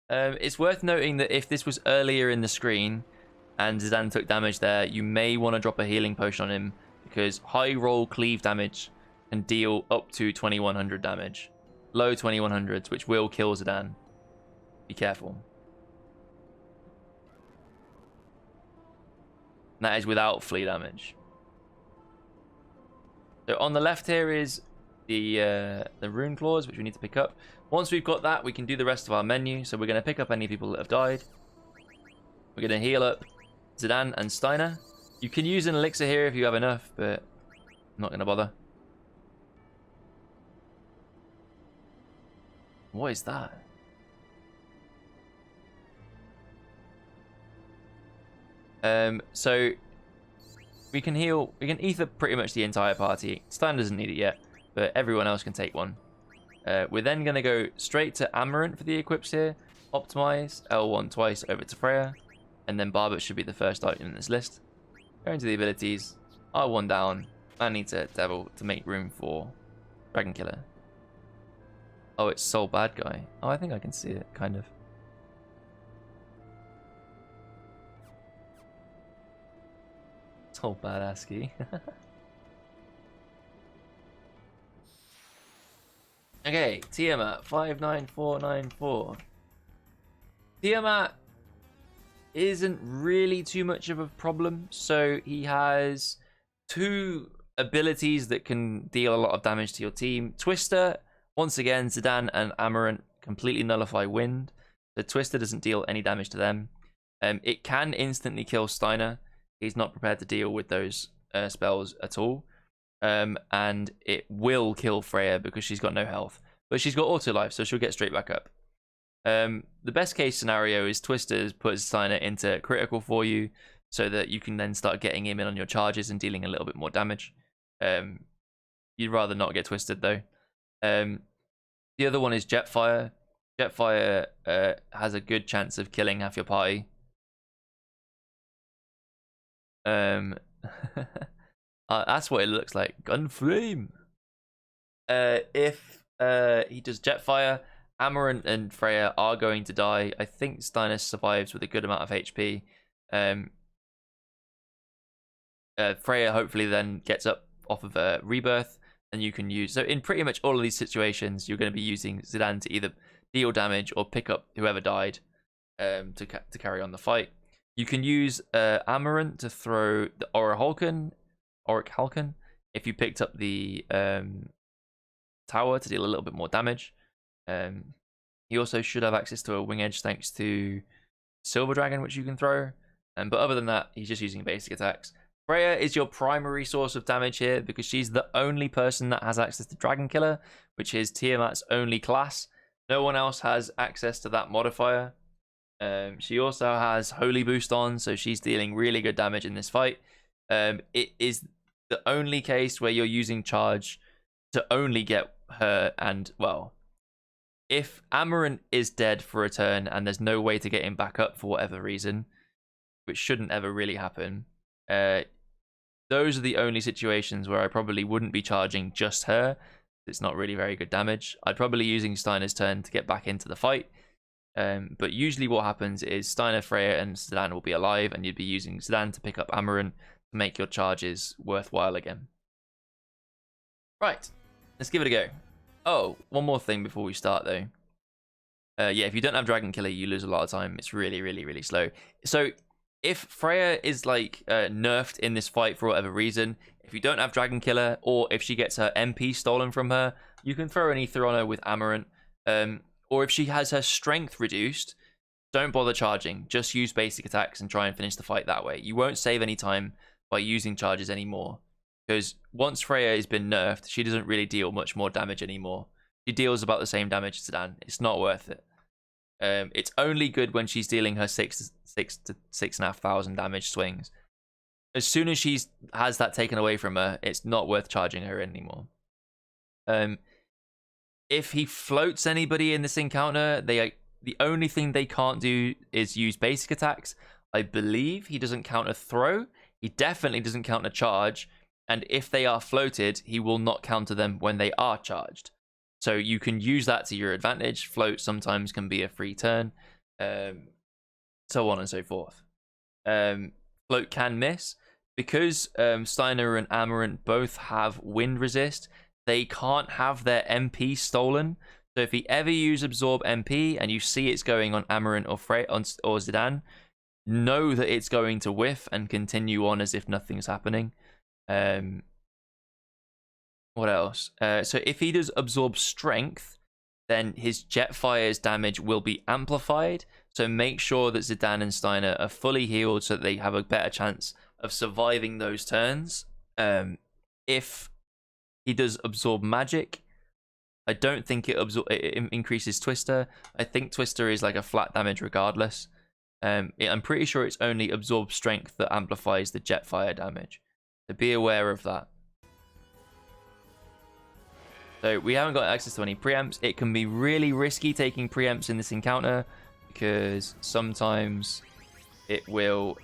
It's worth noting that if this was earlier in the screen and Zidane took damage there, you may want to drop a healing potion on him because high roll cleave damage can deal up to 2100 damage. Low 2100s, which will kill Zidane. Be careful. And that is without flea damage. So on the left here is the rune claws, which we need to pick up. Once we've got that, we can do the rest of our menu. So we're going to pick up any people that have died. We're going to heal up Zidane and Steiner. You can use an elixir here if you have enough, but I'm not going to bother. What is that? So we can heal, we can ether pretty much the entire party. Stein doesn't need it yet, but everyone else can take one. We're then going to go straight to Amaranth for the equips here. Optimize, L1 twice over to Freya. And then Barbat should be the first item in this list. Go into the abilities, R1 down, man needs a devil to make room for Dragon Killer. Oh, it's Soul Bad Guy. Oh, I think I can see it, kind of. Soul Badass key. Okay, Tiamat 59494. Tiamat isn't really too much of a problem. So he has two abilities that can deal a lot of damage to your team. Twister, once again, Zidane and Amaranth completely nullify wind. The Twister doesn't deal any damage to them. It can instantly kill Steiner. He's not prepared to deal with those spells at all. And it will kill Freya because she's got no health. But she's got auto life, so she'll get straight back up. The best case scenario is Twisters puts Steiner into critical for you so that you can then start getting him in on your charges and dealing a little bit more damage. You'd rather not get twisted though. The other one is Jetfire. Jetfire has a good chance of killing half your party. That's what it looks like. Gunflame. If he does Jetfire, Amaranth and Freya are going to die. I think Steiner survives with a good amount of HP. Freya hopefully then gets up off of a rebirth, and you can use. So in pretty much all of these situations, you're going to be using Zidane to either deal damage or pick up whoever died to carry on the fight. You can use Amaranth to throw the Auric Halcon if you picked up the tower to deal a little bit more damage. He also should have access to a wing edge thanks to Silver Dragon, which you can throw. But other than that, he's just using basic attacks. Freya is your primary source of damage here because she's the only person that has access to Dragon Killer, which is Tiamat's only class. No one else has access to that modifier. She also has Holy Boost on, so she's dealing really good damage in this fight. It is the only case where you're using charge to only get her, and well, if Amaranth is dead for a turn and there's no way to get him back up for whatever reason, which shouldn't ever really happen, those are the only situations where I probably wouldn't be charging just her. It's not really very good damage. I'd probably be using Steiner's turn to get back into the fight. But usually what happens is Steiner, Freya, and Zidane will be alive, and you'd be using Zidane to pick up Amaranth to make your charges worthwhile again. Right, let's give it a go. Oh, one more thing before we start though. Yeah, if you don't have Dragon Killer, you lose a lot of time. It's really, really, really slow. So if Freya is like nerfed in this fight for whatever reason, if you don't have Dragon Killer, or if she gets her MP stolen from her, you can throw an ether on her with Amaranth. Or if she has her strength reduced, don't bother charging. Just use basic attacks and try and finish the fight that way. You won't save any time by using charges anymore. Because once Freya has been nerfed, she doesn't really deal much more damage anymore. She deals about the same damage as Zidane. It's not worth it. It's only good when she's dealing her 6,000 to 6,500 damage swings. As soon as she has that taken away from her, it's not worth charging her anymore. If he floats anybody in this encounter, the only thing they can't do is use basic attacks. I believe he doesn't count a throw. He definitely doesn't count a charge. And if they are floated, he will not counter them when they are charged. So you can use that to your advantage. Float sometimes can be a free turn. so on and so forth. Float can miss. Because Steiner and Amarant both have wind resist, they can't have their MP stolen. So if he ever uses absorb MP and you see it's going on Amarant or or Zidane, know that it's going to whiff and continue on as if nothing's happening. What else? So if he does absorb strength, then his Jetfire's damage will be amplified. So make sure that Zidane and Steiner are fully healed so that they have a better chance of surviving those turns. If he does absorb magic, I don't think it increases Twister. I think Twister is like a flat damage regardless. I'm pretty sure it's only absorb strength that amplifies the Jetfire damage. So be aware of that. So we haven't got access to any preempts. It can be really risky taking preempts in this encounter because sometimes it will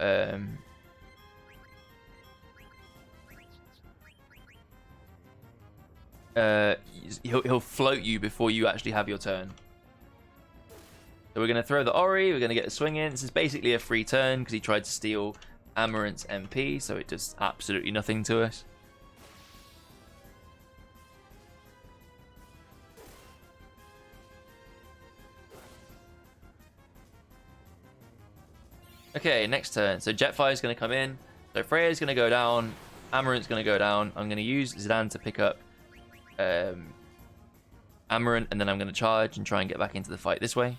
he'll float you before you actually have your turn. So we're going to throw the Ori, we're going to get a swing in. This is basically a free turn because he tried to steal Amarant's MP, so it does absolutely nothing to us. Okay, next turn. So Jetfire is going to come in. So Freya's going to go down. Amarant's going to go down. I'm going to use Zidane to pick up Amarant, and then I'm going to charge and try and get back into the fight this way.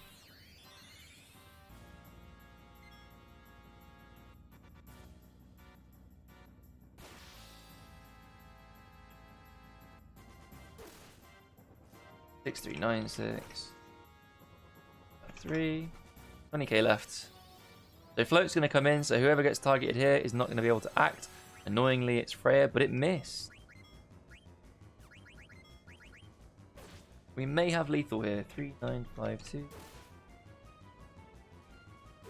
Six, 3, 9, 6, 3, 20k left. So float's going to come in, so whoever gets targeted here is not going to be able to act. Annoyingly, it's Freya, but it missed. We may have lethal here. 3, 9, 5, 2.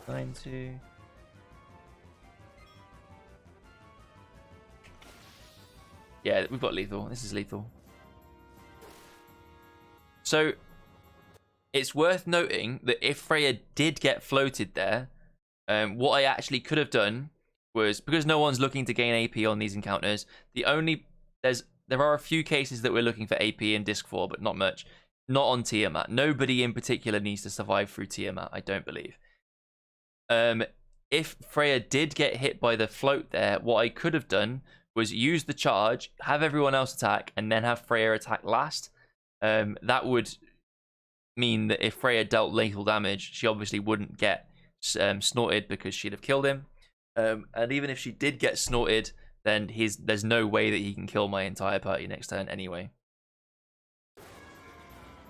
9, 2. Yeah, we've got lethal. This is lethal. So, it's worth noting that if Freya did get floated there, what I actually could have done was, because no one's looking to gain AP on these encounters, there are a few cases that we're looking for AP in Disc 4, but not much. Not on Tiamat. Nobody in particular needs to survive through Tiamat, I don't believe. If Freya did get hit by the float there, what I could have done was use the charge, have everyone else attack, and then have Freya attack last. That would mean that if Freya dealt lethal damage, she obviously wouldn't get snorted because she'd have killed him. And even if she did get snorted, then there's no way that he can kill my entire party next turn anyway.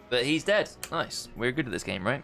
But he's dead. Nice. We're good at this game, right?